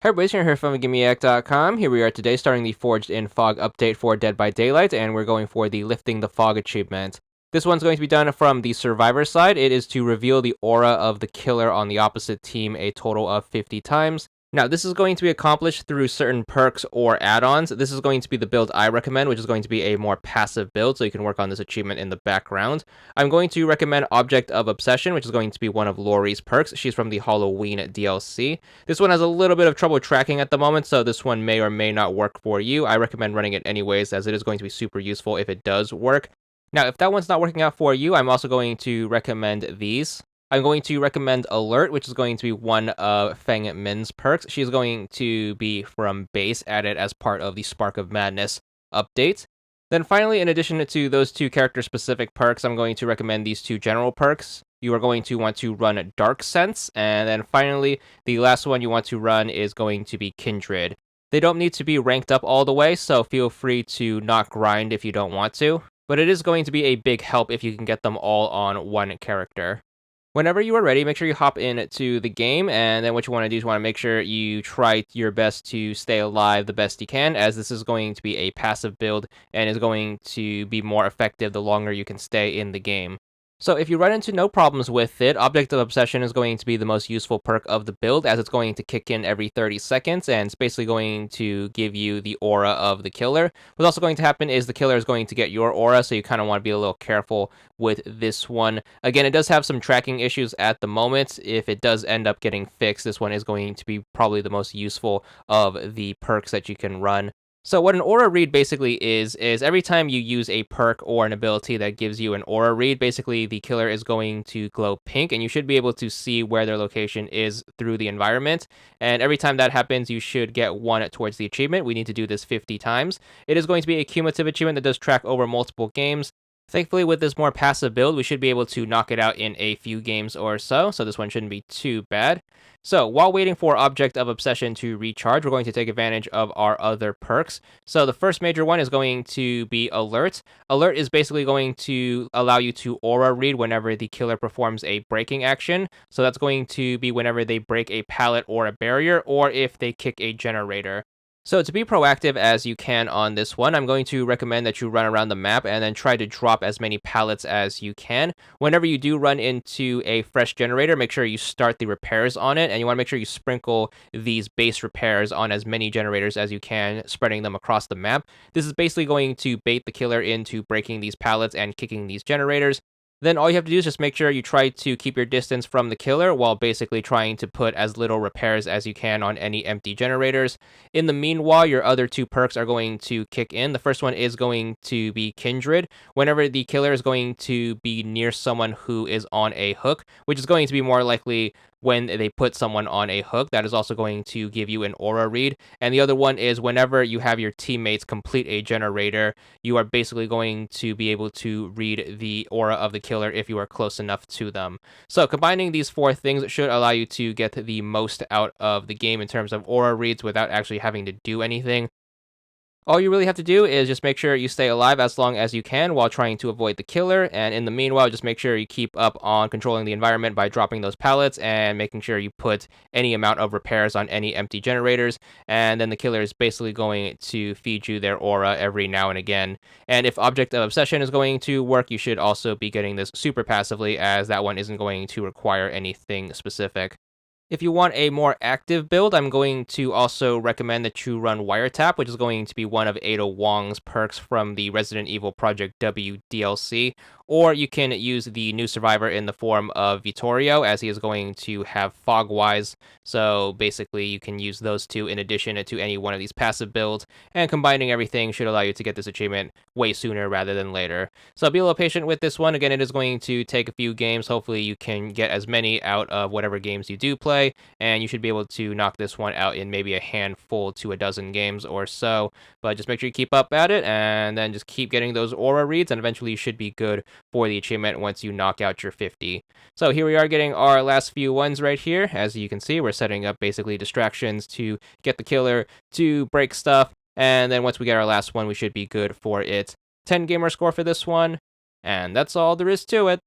Hey everybody, Shane here from GimmeAct.com. Here we are today starting the Forged in Fog update for Dead by Daylight, and we're going for the Lifting the Fog achievement. This one's going to be done from the survivor side. It is to reveal the aura of the killer on the opposite team a total of 50 times. Now, this is going to be accomplished through certain perks or add-ons. This is going to be the build I recommend, which is going to be a more passive build, so you can work on this achievement in the background. I'm going to recommend Object of Obsession, which is going to be one of Laurie's perks. She's from the Halloween DLC. This one has a little bit of trouble tracking at the moment, so this one may or may not work for you. I recommend running it anyways, as it is going to be super useful if it does work. Now, if that one's not working out for you, I'm also going to recommend these. I'm going to recommend Alert, which is going to be one of Feng Min's perks. She's going to be from base, added as part of the Spark of Madness update. Then finally, in addition to those two character-specific perks, I'm going to recommend these two general perks. You are going to want to run Dark Sense, and then finally, the last one you want to run is going to be Kindred. They don't need to be ranked up all the way, so feel free to not grind if you don't want to, but it is going to be a big help if you can get them all on one character. Whenever you are ready, make sure you hop into the game, and then what you want to do is want to make sure you try your best to stay alive the best you can, as this is going to be a passive build and is going to be more effective the longer you can stay in the game. So if you run into no problems with it, Object of Obsession is going to be the most useful perk of the build, as it's going to kick in every 30 seconds, and it's basically going to give you the aura of the killer. What's also going to happen is the killer is going to get your aura, so you kind of want to be a little careful with this one. Again, it does have some tracking issues at the moment. If it does end up getting fixed, this one is going to be probably the most useful of the perks that you can run. So what an aura read basically is every time you use a perk or an ability that gives you an aura read, basically the killer is going to glow pink, and you should be able to see where their location is through the environment. And every time that happens, you should get one towards the achievement. We need to do this 50 times. It is going to be a cumulative achievement that does track over multiple games. Thankfully, with this more passive build, we should be able to knock it out in a few games or so this one shouldn't be too bad. So, while waiting for Object of Obsession to recharge, we're going to take advantage of our other perks. So, the first major one is going to be Alert. Alert is basically going to allow you to aura read whenever the killer performs a breaking action. So, that's going to be whenever they break a pallet or a barrier, or if they kick a generator. So to be proactive as you can on this one, I'm going to recommend that you run around the map and then try to drop as many pallets as you can. Whenever you do run into a fresh generator, make sure you start the repairs on it, and you want to make sure you sprinkle these base repairs on as many generators as you can, spreading them across the map. This is basically going to bait the killer into breaking these pallets and kicking these generators. Then all you have to do is just make sure you try to keep your distance from the killer while basically trying to put as little repairs as you can on any empty generators. In the meanwhile, your other two perks are going to kick in. The first one is going to be Kindred. Whenever the killer is going to be near someone who is on a hook, which is going to be more likely when they put someone on a hook, that is also going to give you an aura read. And the other one is whenever you have your teammates complete a generator, you are basically going to be able to read the aura of the killer if you are close enough to them. So combining these four things should allow you to get the most out of the game in terms of aura reads without actually having to do anything. All you really have to do is just make sure you stay alive as long as you can while trying to avoid the killer, and in the meanwhile, just make sure you keep up on controlling the environment by dropping those pallets and making sure you put any amount of repairs on any empty generators, and then the killer is basically going to feed you their aura every now and again. And if Object of Obsession is going to work, you should also be getting this super passively, as that one isn't going to require anything specific. If you want a more active build, I'm going to also recommend that you run Wiretap, which is going to be one of Ada Wong's perks from the Resident Evil Project W DLC. Or you can use the new survivor in the form of Vittorio, as he is going to have Fogwise. So basically, you can use those two in addition to any one of these passive builds, and combining everything should allow you to get this achievement way sooner rather than later. So be a little patient with this one. Again, it is going to take a few games. Hopefully, you can get as many out of whatever games you do play, and you should be able to knock this one out in maybe a handful to a dozen games or so. But just make sure you keep up at it, and then just keep getting those aura reads, and eventually you should be good for the achievement once you knock out your 50. So here we are getting our last few ones right here. As you can see, we're setting up basically distractions to get the killer to break stuff, and then once we get our last one, we should be good for it. 10 gamer score for this one, and that's all there is to it.